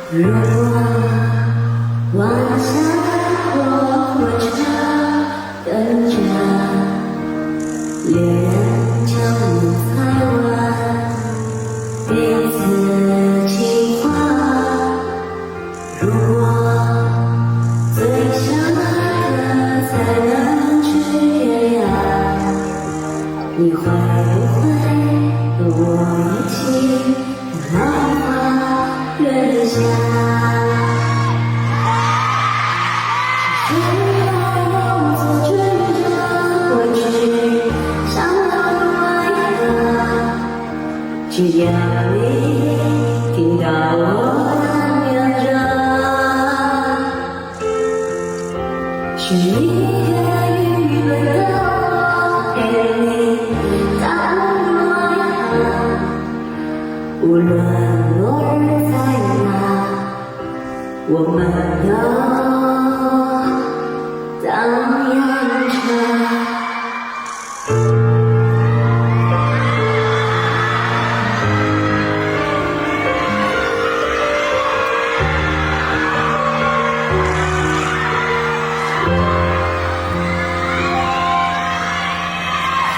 如果往下我会唱跟着恋人将你猜完彼此情话。如果最相爱的才能去天涯，你会不会和我一起浪花月下？只要我做追着过去，想到爱的，只要你听到我的念着，是一个愚笨的我给你当爱的，无论落日在哪，我们都荡漾着。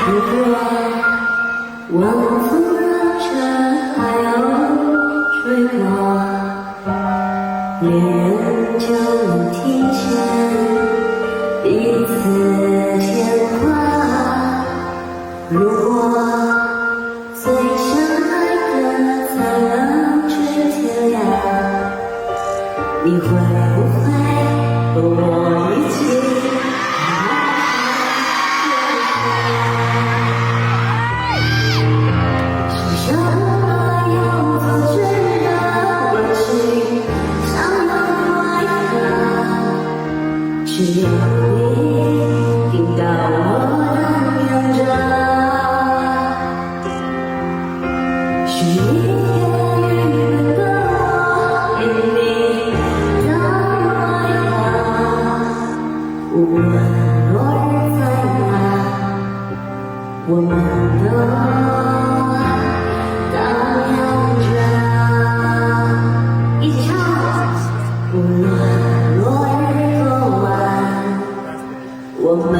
如果晚风的尘还有吹过，恋人就能提前彼此牵挂。如果最相爱的才能去天涯，你会不会和我一起？只要你听到我的念着，是一个愚笨的我给你当爱的，无论落日在哪，我们都荡漾着。一起唱，无论落日多晚，我们